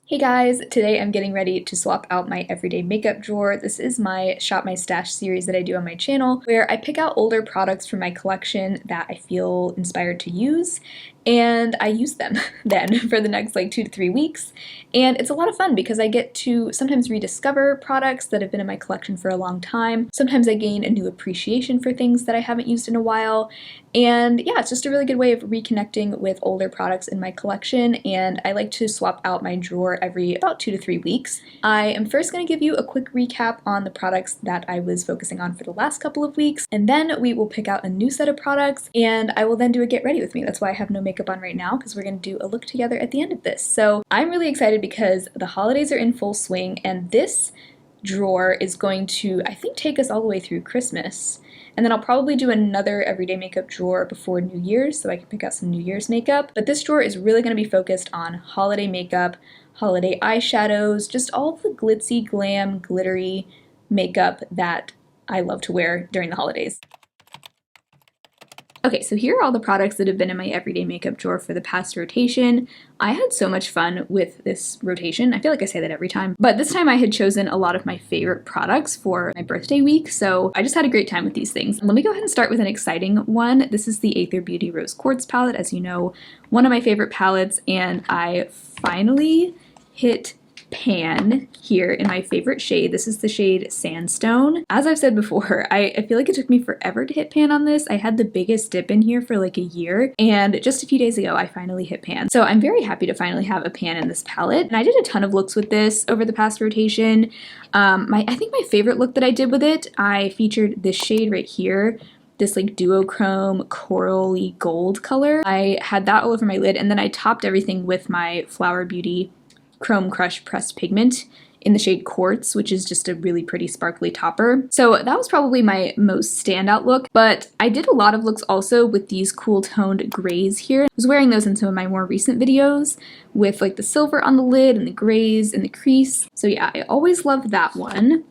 Hey guys, today I'm getting ready to swap out my everyday makeup drawer. This is my Shop My Stash series that I do on my channel, where I pick out older products from my collection that I feel inspired to use, and I use them then for the next like 2 to 3 weeks. And it's a lot of fun because I get to sometimes rediscover products that have been in my collection for a long time. Sometimes I gain a new appreciation for things that I haven't used in a while. And yeah, it's just a really good way of reconnecting with older products in my collection, and I like to swap out my drawer every about 2 to 3 weeks. I am first going to give you a quick recap on the products that I was focusing on for the last couple of weeks, and then we will pick out a new set of products, and I will then do a get ready with me. That's why I have no makeup on right now, because we're going to do a look together at the end of this. So I'm really excited because the holidays are in full swing, and this drawer is going to, I think, take us all the way through Christmas. And then I'll probably do another everyday makeup drawer before New Year's so I can pick out some New Year's makeup. But this drawer is really going to be focused on holiday makeup, holiday eyeshadows, just all the glitzy, glam, glittery makeup that I love to wear during the holidays. Okay, so here are all the products that have been in my everyday makeup drawer for the past rotation. I had so much fun with this rotation. I feel like I say that every time, but this time I had chosen a lot of my favorite products for my birthday week, so I just had a great time with these things. Let me go ahead and start with an exciting one. This is the ATHR Beauty Rose Quartz palette, as you know, one of my favorite palettes, and I finally hit pan here in my favorite shade. This is the shade Sandstone. As I've said before, I feel like it took me forever to hit pan on this. I had the biggest dip in here for like a year, and just a few days ago I finally hit pan. So I'm very happy to finally have a pan in this palette, and I did a ton of looks with this over the past rotation. I think my favorite look that I did with it, I featured this shade right here, this like duochrome corally gold color. I had that all over my lid, and then I topped everything with my Flower Beauty Chrome Crush pressed pigment in the shade Quartz, which is just a really pretty sparkly topper. So that was probably my most standout look, but I did a lot of looks also with these cool toned grays here. I was wearing those in some of my more recent videos with like the silver on the lid and the grays and the crease. So yeah, I always loved that one.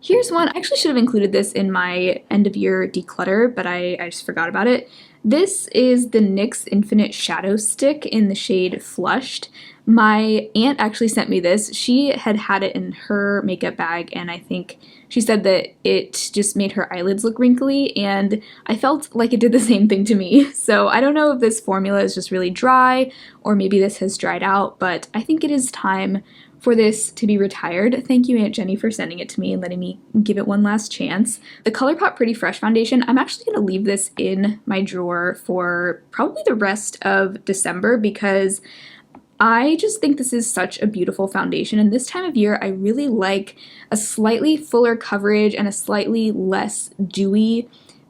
Here's one, I actually should have included this in my end of year declutter, but I just forgot about it. This is the NYX Infinite Shadow Stick in the shade Flushed. My aunt actually sent me this. She had had it in her makeup bag, and I think she said that it just made her eyelids look wrinkly, and I felt like it did the same thing to me. So I don't know if this formula is just really dry, or maybe this has dried out, but I think it is time for this to be retired. Thank you, Aunt Jenny, for sending it to me and letting me give it one last chance. The ColourPop Pretty Fresh Foundation, I'm actually going to leave this in my drawer for probably the rest of December because I just think this is such a beautiful foundation, and this time of year I really like a slightly fuller coverage and a slightly less dewy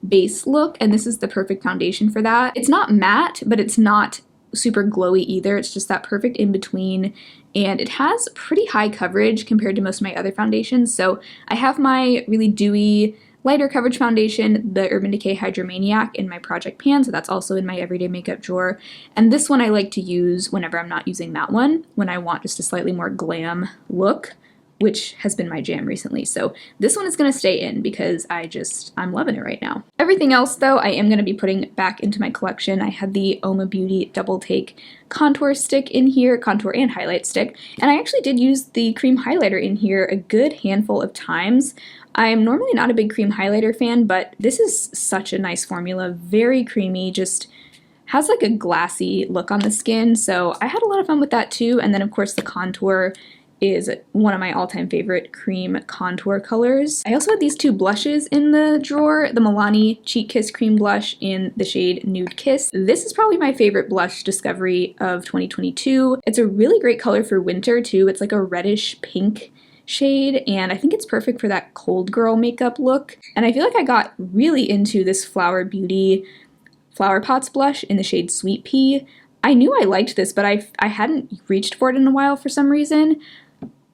base look, and this is the perfect foundation for that. It's not matte, but it's not super glowy either. It's just that perfect in between, and it has pretty high coverage compared to most of my other foundations. So I have my really dewy lighter coverage foundation, the Urban Decay Hydromaniac, in my project pan, so that's also in my everyday makeup drawer. And this one I like to use whenever I'm not using that one, when I want just a slightly more glam look, which has been my jam recently. So this one is going to stay in because I'm loving it right now. Everything else though, I am going to be putting back into my collection. I had the Oma Beauty Double Take contour stick in here, contour and highlight stick, and I actually did use the cream highlighter in here a good handful of times. I'm normally not a big cream highlighter fan, but this is such a nice formula, very creamy, just has like a glassy look on the skin, so I had a lot of fun with that too. And then of course the contour is one of my all-time favorite cream contour colors. I also had these two blushes in the drawer, the Milani Cheek Kiss Cream Blush in the shade Nude Kiss. This is probably my favorite blush discovery of 2022. It's a really great color for winter too. It's like a reddish pink shade, and I think it's perfect for that cold girl makeup look. And I feel like I got really into this Flower Beauty Flower Pots blush in the shade Sweet Pea. I knew I liked this, but I hadn't reached for it in a while for some reason.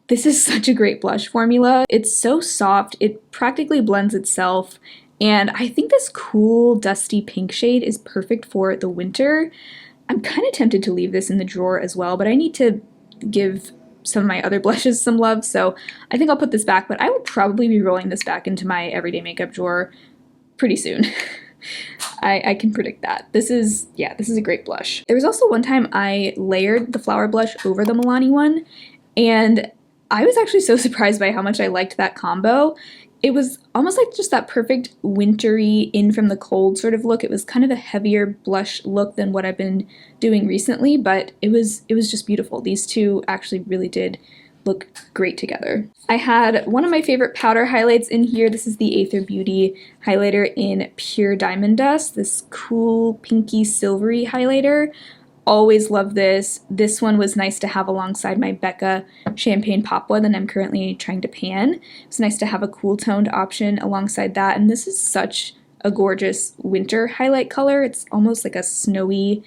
This is such a great blush formula. It's so soft, it practically blends itself, and I think this cool dusty pink shade is perfect for the winter. I'm kind of tempted to leave this in the drawer as well, but I need to give some of my other blushes some love, so I think I'll put this back, but I would probably be rolling this back into my everyday makeup drawer pretty soon. I can predict that. This is a great blush. There was also one time I layered the flower blush over the Milani one, And I was actually so surprised by how much I liked that combo. It was almost like just that perfect wintry in from the cold sort of look. It was kind of a heavier blush look than what I've been doing recently, but it was just beautiful. These two actually really did look great together. I had one of my favorite powder highlights in here. This is the ATHR Beauty highlighter in Pure Diamond Dust, this cool pinky silvery highlighter. Always love this. This one was nice to have alongside my Becca Champagne Pop one that I'm currently trying to pan. It's nice to have a cool toned option alongside that, and this is such a gorgeous winter highlight color. It's almost like a snowy,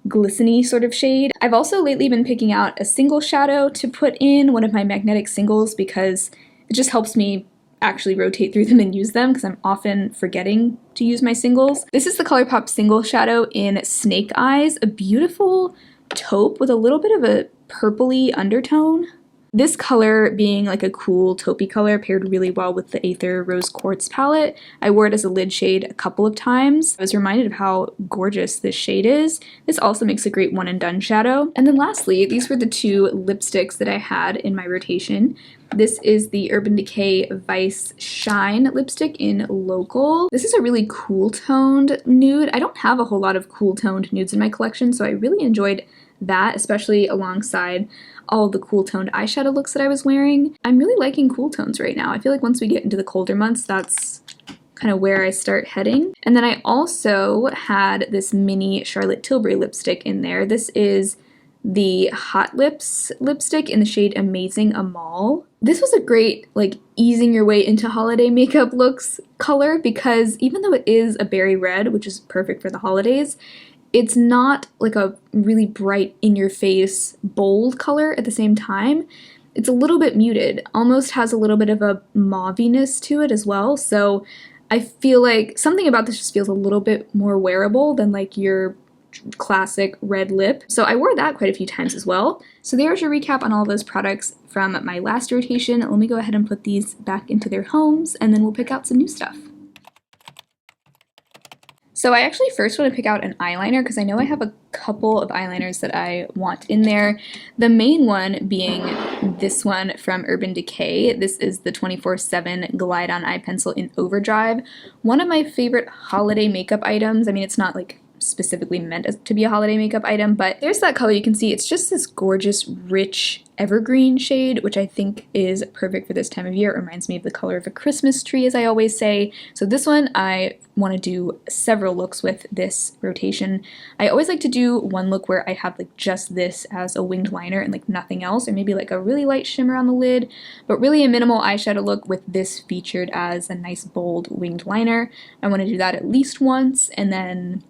glistening sort of shade. I've also lately been picking out a single shadow to put in, one of my magnetic singles, because it just helps me actually rotate through them and use them because I'm often forgetting to use my singles. This is the ColourPop single shadow in Snake Eyes, a beautiful taupe with a little bit of a purpley undertone. This color being like a cool taupey color paired really well with the ATHR Rose Quartz palette. I wore it as a lid shade a couple of times. I was reminded of how gorgeous this shade is. This also makes a great one and done shadow. And then lastly, these were the two lipsticks that I had in my rotation. This is the Urban Decay Vice Shine lipstick in Local. This is a really cool toned nude. I don't have a whole lot of cool toned nudes in my collection, so I really enjoyed that, especially alongside all of the cool toned eyeshadow looks that I was wearing. I'm really liking cool tones right now. I feel like once we get into the colder months, that's kind of where I start heading. And then I also had this mini Charlotte Tilbury lipstick in there. This is the Hot Lips lipstick in the shade Amazing Amal. This was a great, like, easing your way into holiday makeup looks color because even though it is a berry red, which is perfect for the holidays, it's not like a really bright, in-your-face, bold color at the same time. It's a little bit muted, almost has a little bit of a mauviness to it as well, so I feel like something about this just feels a little bit more wearable than like your classic red lip. So I wore that quite a few times as well. So there's your recap on all those products from my last rotation. Let me go ahead and put these back into their homes, and then we'll pick out some new stuff. So I actually first want to pick out an eyeliner because I know I have a couple of eyeliners that I want in there. The main one being this one from Urban Decay. This is the 24/7 Glide On Eye Pencil in Overdrive. One of my favorite holiday makeup items. I mean, it's not like specifically meant to be a holiday makeup item, but there's that color you can see. It's just this gorgeous, rich evergreen shade, which I think is perfect for this time of year. It reminds me of the color of a Christmas tree, as I always say. So this one, I want to do several looks with this rotation. I always like to do one look where I have like just this as a winged liner and like nothing else, or maybe like a really light shimmer on the lid, but really a minimal eyeshadow look with this featured as a nice bold winged liner. I want to do that at least once, and then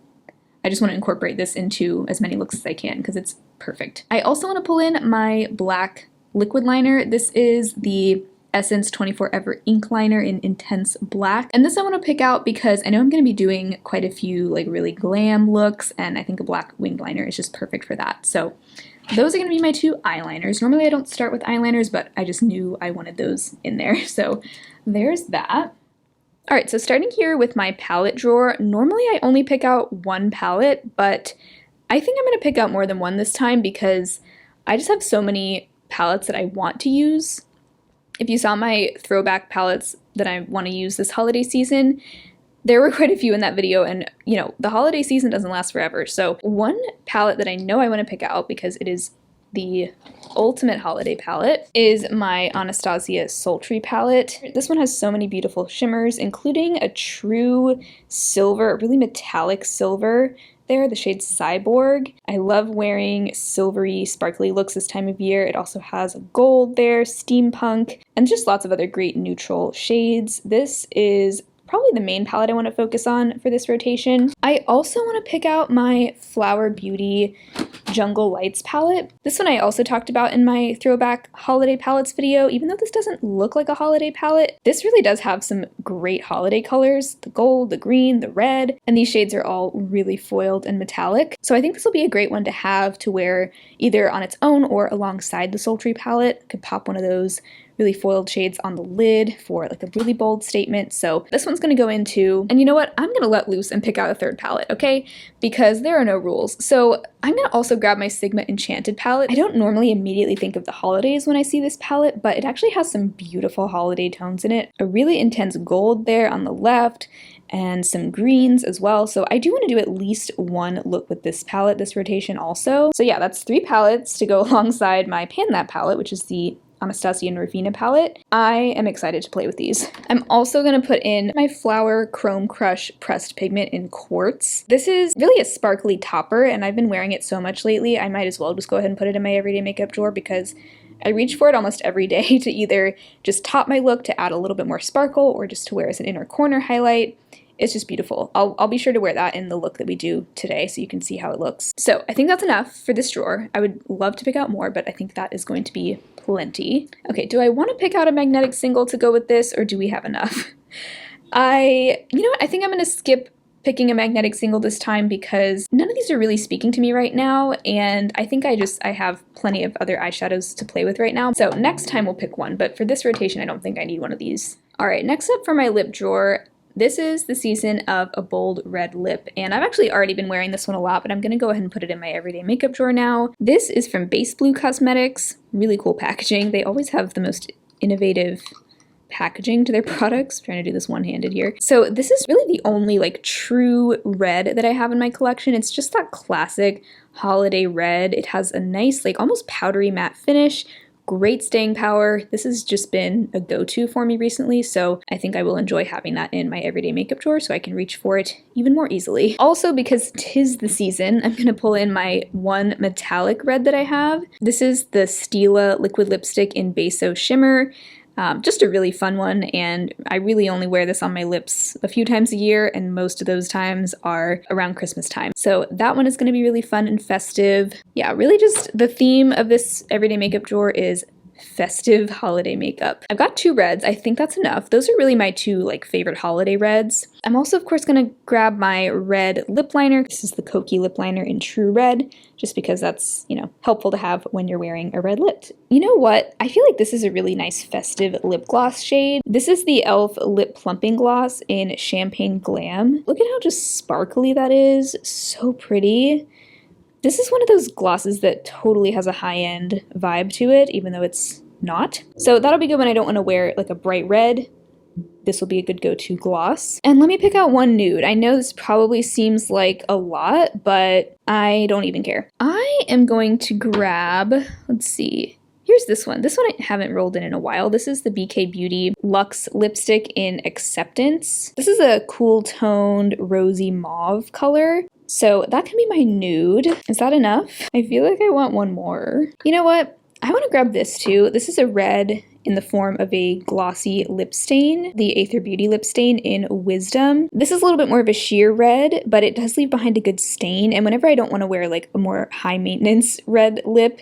I just want to incorporate this into as many looks as I can because it's perfect. I also want to pull in my black liquid liner. This is the Essence 24 Ever Ink Liner in Intense Black. And this I want to pick out because I know I'm going to be doing quite a few like really glam looks, and I think a black winged liner is just perfect for that. So those are going to be my two eyeliners. Normally I don't start with eyeliners, but I just knew I wanted those in there. So there's that. Alright, so starting here with my palette drawer, normally I only pick out one palette, but I think I'm going to pick out more than one this time because I just have so many palettes that I want to use. If you saw my throwback palettes that I want to use this holiday season, there were quite a few in that video, and you know, the holiday season doesn't last forever. So one palette that I know I want to pick out because it is the ultimate holiday palette is my Anastasia Sultry Palette. This one has so many beautiful shimmers, including a true silver, a really metallic silver there, the shade Cyborg. I love wearing silvery, sparkly looks this time of year. It also has gold there, steampunk, and just lots of other great neutral shades. This is probably the main palette I want to focus on for this rotation. I also want to pick out my Flower Beauty Jungle Lights palette. This one I also talked about in my throwback holiday palettes video. Even though this doesn't look like a holiday palette, this really does have some great holiday colors. The gold, the green, the red, and these shades are all really foiled and metallic. So I think this will be a great one to have to wear either on its own or alongside the Sultry palette. I could pop one of those really foiled shades on the lid for like a really bold statement. So this one's gonna go into, and you know what? I'm gonna let loose and pick out a third palette, okay? Because there are no rules. So I'm gonna also grab my Sigma Enchanted palette. I don't normally immediately think of the holidays when I see this palette, but it actually has some beautiful holiday tones in it. A really intense gold there on the left, and some greens as well. So I do want to do at least one look with this palette this rotation also. So yeah, that's 3 palettes to go alongside my Pan That palette, which is the Anastasia Norvina palette. I am excited to play with these. I'm also going to put in my Flower Chrome Crush Pressed Pigment in Quartz. This is really a sparkly topper, and I've been wearing it so much lately, I might as well just go ahead and put it in my everyday makeup drawer because I reach for it almost every day to either just top my look to add a little bit more sparkle or just to wear as an inner corner highlight. It's just beautiful. I'll be sure to wear that in the look that we do today so you can see how it looks. So I think that's enough for this drawer. I would love to pick out more, but I think that is going to be plenty. Okay, do I want to pick out a magnetic single to go with this, or do we have enough? You know what, I think I'm going to skip picking a magnetic single this time because none of these are really speaking to me right now, and I think I have plenty of other eyeshadows to play with right now. So next time we'll pick one, but for this rotation I don't think I need one of these. Alright, next up for my lip drawer, this is the season of a bold red lip, and I've actually already been wearing this one a lot, but I'm going to go ahead and put it in my everyday makeup drawer now. This is from Base Blue Cosmetics. Really cool packaging. They always have the most innovative packaging to their products. I'm trying to do this one-handed here. So this is really the only like true red that I have in my collection. It's just that classic holiday red. It has a nice like almost powdery matte finish, great staying power. This has just been a go-to for me recently, so I think I will enjoy having that in my everyday makeup drawer so I can reach for it even more easily. Also, because 'tis the season, I'm going to pull in my one metallic red that I have. This is the Stila liquid lipstick in Beso Shimmer. Just a really fun one, and I really only wear this on my lips a few times a year, and most of those times are around Christmas time. So that one is going to be really fun and festive. Yeah, really just the theme of this everyday makeup drawer is festive holiday makeup. I've got 2 reds. I think that's enough. Those are really my 2 like favorite holiday reds. I'm also of course going to grab my red lip liner. This is the Kokie lip liner in True Red, just because that's, you know, helpful to have when you're wearing a red lip. You know what? I feel like this is a really nice festive lip gloss shade. This is the e.l.f. Lip Plumping Gloss in Champagne Glam. Look at how just sparkly that is. So pretty. This is one of those glosses that totally has a high-end vibe to it, even though it's not. So that'll be good when I don't want to wear like a bright red. This will be a good go-to gloss. And let me pick out one nude. I know this probably seems like a lot, but I don't even care. I am going to grab, let's see, here's this one. This one I haven't rolled in a while. This is the BK Beauty Luxe Lipstick in Acceptance. This is a cool toned rosy mauve color. So that can be my nude. Is that enough? I feel like I want one more. You know what? I want to grab this too. This is a red in the form of a glossy lip stain, the ATHR Beauty lip stain in Wisdom. This is a little bit more of a sheer red, but it does leave behind a good stain. And whenever I don't want to wear like a more high maintenance red lip,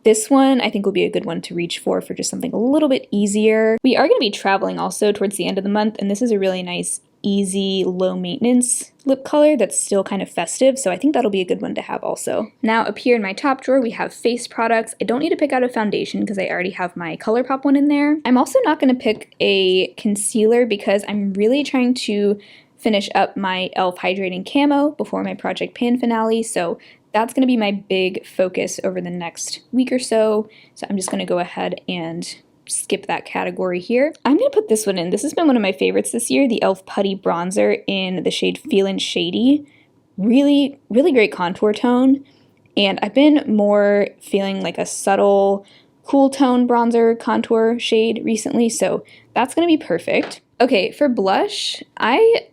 this one I think will be a good one to reach for just something a little bit easier. We are going to be traveling also towards the end of the month, and this is a really nice easy, low maintenance lip color that's still kind of festive, so I think that'll be a good one to have also. Now up here in my top drawer we have face products. I don't need to pick out a foundation because I already have my ColourPop one in there. I'm also not going to pick a concealer because I'm really trying to finish up my e.l.f. Hydrating Camo before my Project Pan finale, so that's going to be my big focus over the next week or so. So I'm just going to go ahead and skip that category here. I'm going to put this one in. This has been one of my favorites this year, the e.l.f. Putty Bronzer in the shade Feelin' Shady. Really, really great contour tone. And I've been more feeling like a subtle, cool tone bronzer contour shade recently, so that's going to be perfect. Okay, for blush, I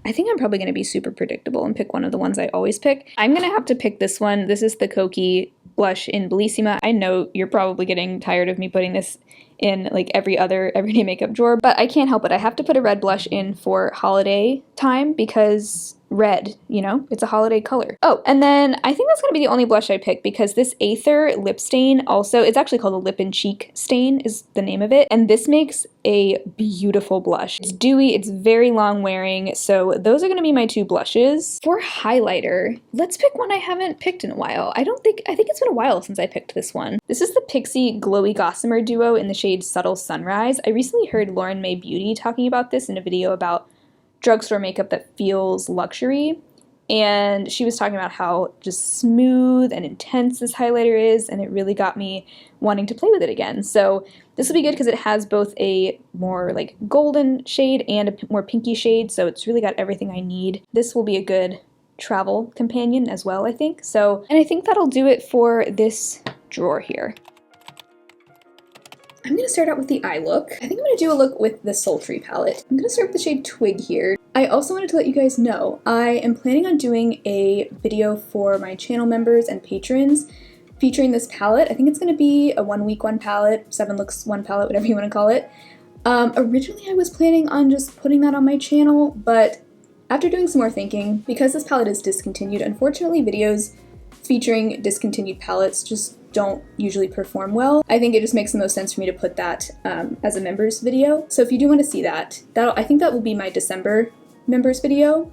think I'm probably going to be super predictable and pick one of the ones I always pick. I'm going to have to pick this one. This is the Kokie blush in Bellissima. I know you're probably getting tired of me putting this in like every other everyday makeup drawer, but I can't help it. I have to put a red blush in for holiday time because red, you know? It's a holiday color. Oh, and then I think that's gonna be the only blush I picked because this ATHR lip stain also, it's actually called a lip and cheek stain is the name of it. And this makes a beautiful blush. It's dewy, it's very long wearing, so those are gonna be my two blushes. For highlighter, let's pick one I haven't picked in a while. I think it's been a while since I picked this one. This is the Pixie Glowy Gossamer Duo in the shade Subtle Sunrise. I recently heard Lauren May Beauty talking about this in a video about drugstore makeup that feels luxury, and she was talking about how just smooth and intense this highlighter is, and it really got me wanting to play with it again. So this will be good because it has both a more like golden shade and a more pinky shade, so it's really got everything I need. This will be a good travel companion as well, I think. So, and I think that'll do it for this drawer here. I'm going to start out with the eye look. I think I'm going to do a look with the Sultry palette. I'm going to start with the shade Twig here. I also wanted to let you guys know, I am planning on doing a video for my channel members and patrons featuring this palette. I think it's going to be a 1 week 1 palette, 7 looks 1 palette, whatever you want to call it. Originally I was planning on just putting that on my channel, but after doing some more thinking, because this palette is discontinued, unfortunately videos featuring discontinued palettes just don't usually perform well. I think it just makes the most sense for me to put that as a members video. So if you do want to see that, I think that will be my December members video.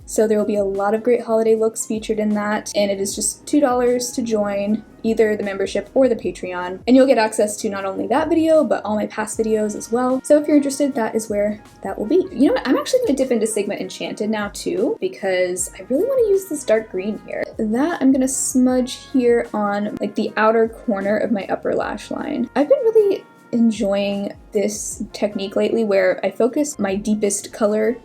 So there will be a lot of great holiday looks featured in that, and it is just $2 to join either the membership or the Patreon, and you'll get access to not only that video, but all my past videos as well. So if you're interested, that is where that will be. You know what, I'm actually going to dip into Sigma Enchanted now too, because I really want to use this dark green here. That I'm going to smudge here on like the outer corner of my upper lash line. I've been really enjoying this technique lately where I focus my deepest color.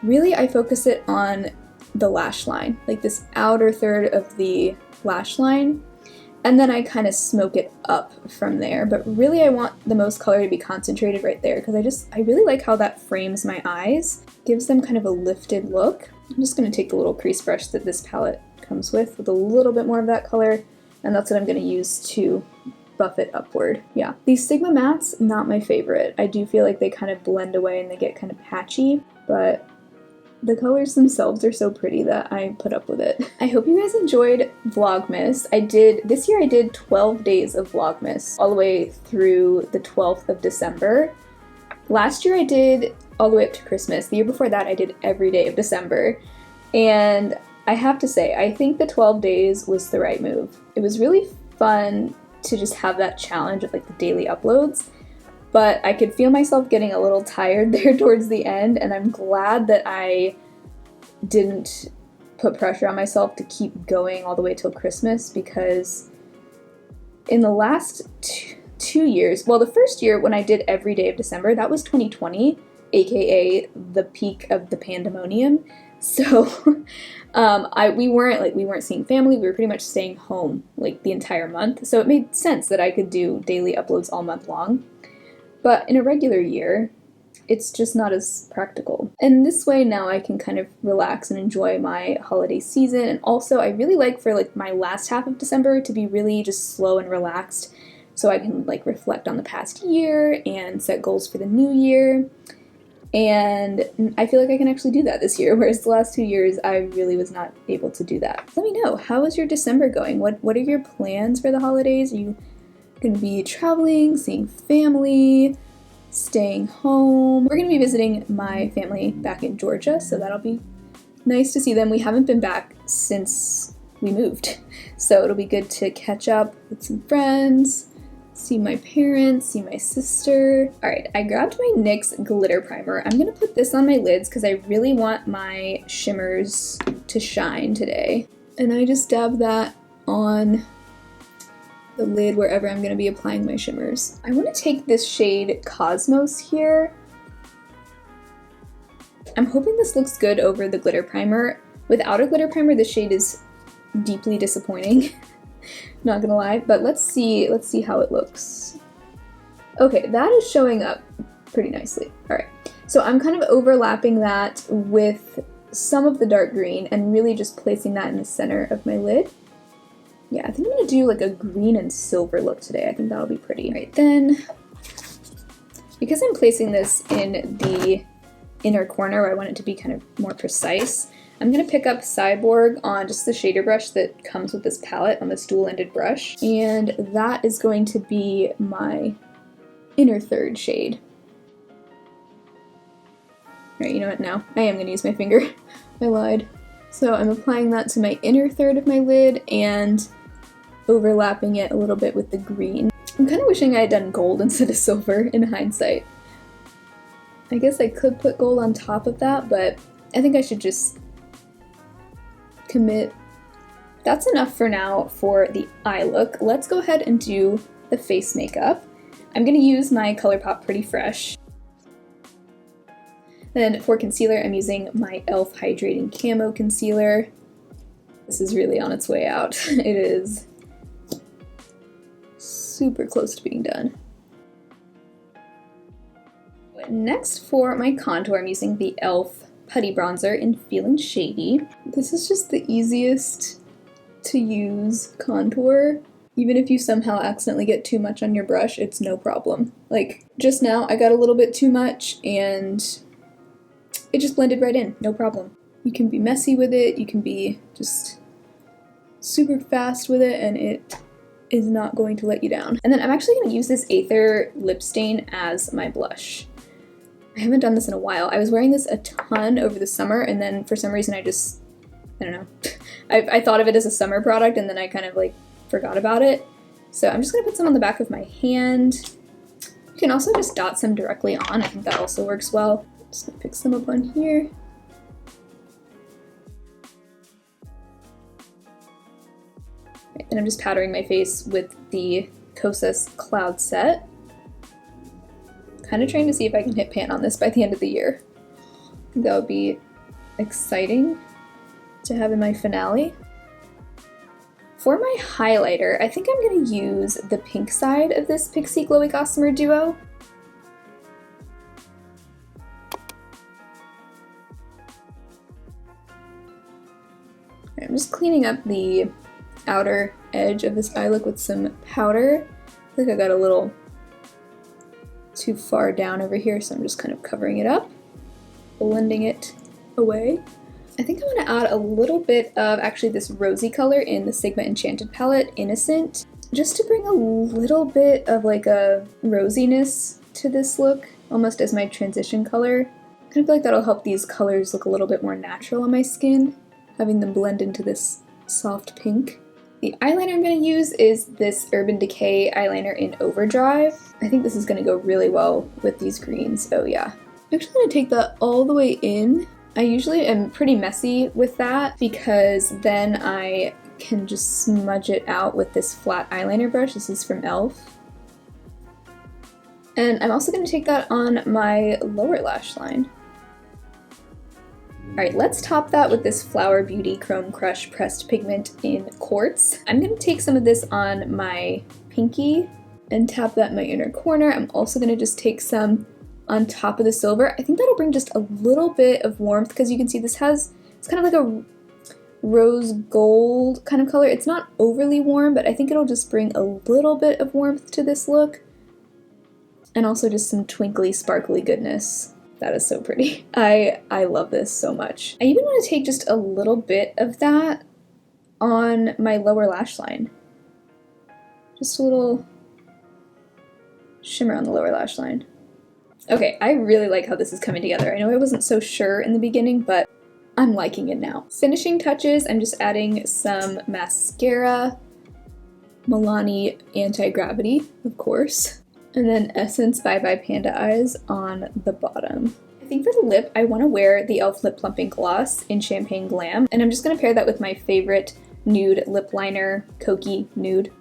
Really, I focus it on the lash line, like this outer third of the lash line, and then I kind of smoke it up from there. But really, I want the most color to be concentrated right there because I really like how that frames my eyes, gives them kind of a lifted look. I'm just going to take the little crease brush that this palette comes with a little bit more of that color, and that's what I'm going to use to buff it upward. Yeah, these Sigma mattes, not my favorite. I do feel like they kind of blend away and they get kind of patchy, but the colors themselves are so pretty that I put up with it. I hope you guys enjoyed Vlogmas. This year I did 12 days of Vlogmas, all the way through the 12th of December. Last year I did all the way up to Christmas. The year before that I did every day of December. And I have to say, I think the 12 days was the right move. It was really fun to just have that challenge of like the daily uploads. But I could feel myself getting a little tired there towards the end, and I'm glad that I didn't put pressure on myself to keep going all the way till Christmas, because in the last two years, well, the first year when I did every day of December, that was 2020, aka the peak of the pandemonium. So we weren't seeing family, we were pretty much staying home like the entire month, so it made sense that I could do daily uploads all month long. But in a regular year, it's just not as practical. And this way now I can kind of relax and enjoy my holiday season. And also I really like for like my last half of December to be really just slow and relaxed, so I can like reflect on the past year and set goals for the new year. And I feel like I can actually do that this year, whereas the last 2 years I really was not able to do that. Let me know, how is your December going? What are your plans for the holidays? Are you going to be traveling, seeing family, staying home? We're going to be visiting my family back in Georgia, so that'll be nice to see them. We haven't been back since we moved, so it'll be good to catch up with some friends, see my parents, see my sister. Alright, I grabbed my NYX glitter primer. I'm going to put this on my lids because I really want my shimmers to shine today. And I just dab that on the lid wherever I'm going to be applying my shimmers. I want to take this shade Cosmos here. I'm hoping this looks good over the glitter primer. Without a glitter primer, this shade is deeply disappointing. Not gonna lie, but let's see how it looks. Okay, that is showing up pretty nicely. Alright, so I'm kind of overlapping that with some of the dark green and really just placing that in the center of my lid. Yeah, I think I'm gonna do like a green and silver look today. I think that'll be pretty. Alright, then, because I'm placing this in the inner corner where I want it to be kind of more precise, I'm going to pick up Cyborg on just the shader brush that comes with this palette on this dual-ended brush, and that is going to be my inner third shade. Alright, you know what, now I am going to use my finger. I lied. So I'm applying that to my inner third of my lid and overlapping it a little bit with the green. I'm kind of wishing I had done gold instead of silver in hindsight. I guess I could put gold on top of that, but I think I should just commit. That's enough for now for the eye look. Let's go ahead and do the face makeup. I'm going to use my ColourPop Pretty Fresh. Then for concealer, I'm using my e.l.f. Hydrating Camo Concealer. This is really on its way out. It is super close to being done. Next for my contour, I'm using the e.l.f. Putty Bronzer in Feeling Shady. This is just the easiest to use contour. Even if you somehow accidentally get too much on your brush, it's no problem. Like, just now I got a little bit too much and it just blended right in, no problem. You can be messy with it, you can be just super fast with it, and it is not going to let you down. And then I'm actually going to use this ATHR lip stain as my blush. I haven't done this in a while. I was wearing this a ton over the summer, and then for some reason I don't know. I thought of it as a summer product, and then I kind of like forgot about it. So I'm just going to put some on the back of my hand. You can also just dot some directly on. I think that also works well. Just gonna pick some up on here. Right, and I'm just powdering my face with the Kosas Cloud Set. Kind of trying to see if I can hit pan on this by the end of the year. I think that would be exciting to have in my finale. For my highlighter, I think I'm going to use the pink side of this Pixie Glowy Gossamer Duo. I'm just cleaning up the outer edge of this eye look with some powder. I think I got a little too far down over here, so I'm just kind of covering it up, blending it away. I think I want to add a little bit of actually this rosy color in the Sigma Enchanted palette, Innocent, just to bring a little bit of like a rosiness to this look, almost as my transition color. I kind of feel like that'll help these colors look a little bit more natural on my skin, having them blend into this soft pink. The eyeliner I'm going to use is this Urban Decay eyeliner in Overdrive. I think this is going to go really well with these greens. Oh yeah. I'm actually going to take that all the way in. I usually am pretty messy with that because then I can just smudge it out with this flat eyeliner brush. This is from e.l.f. And I'm also going to take that on my lower lash line. Alright, let's top that with this Flower Beauty Chrome Crush Pressed Pigment in Quartz. I'm going to take some of this on my pinky and tap that in my inner corner. I'm also going to just take some on top of the silver. I think that'll bring just a little bit of warmth because you can see this has, it's kind of like a rose gold kind of color. It's not overly warm, but I think it'll just bring a little bit of warmth to this look. And also just some twinkly, sparkly goodness. That is so pretty. I love this so much. I even want to take just a little bit of that on my lower lash line. Just a little shimmer on the lower lash line. Okay, I really like how this is coming together. I know I wasn't so sure in the beginning, but I'm liking it now. Finishing touches, I'm just adding some mascara, Milani Anti-Gravity, of course. And then Essence Bye Bye Panda Eyes on the bottom. I think for the lip, I want to wear the e.l.f. Lip Plumping Gloss in Champagne Glam. And I'm just going to pair that with my favorite nude lip liner, Kokie Nude.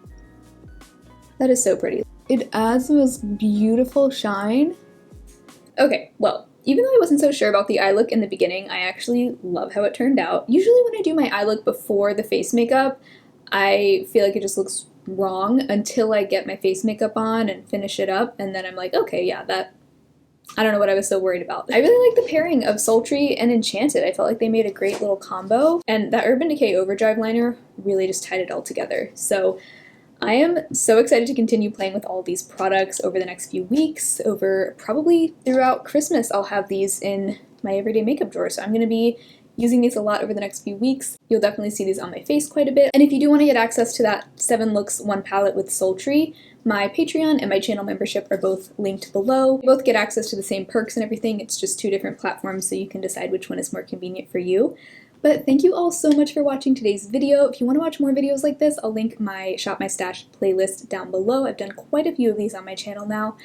That is so pretty. It adds the most beautiful shine. Okay, well, even though I wasn't so sure about the eye look in the beginning, I actually love how it turned out. Usually when I do my eye look before the face makeup, I feel like it just looks wrong until I get my face makeup on and finish it up, and then I'm like, okay, yeah, that, I don't know what I was so worried about. I really like the pairing of Sultry and Enchanted. I felt like they made a great little combo, and that Urban Decay Overdrive liner really just tied it all together. So I am so excited to continue playing with all these products over the next few weeks, over probably throughout Christmas. I'll have these in my everyday makeup drawer, so I'm going to be using these a lot over the next few weeks. You'll definitely see these on my face quite a bit. And if you do want to get access to that 7 looks 1 palette with Sultry, my Patreon and my channel membership are both linked below. You both get access to the same perks and everything, it's just 2 different platforms so you can decide which one is more convenient for you. But thank you all so much for watching today's video. If you want to watch more videos like this, I'll link my Shop My Stash playlist down below. I've done quite a few of these on my channel now.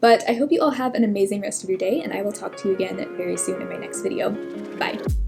But I hope you all have an amazing rest of your day, and I will talk to you again very soon in my next video. Bye!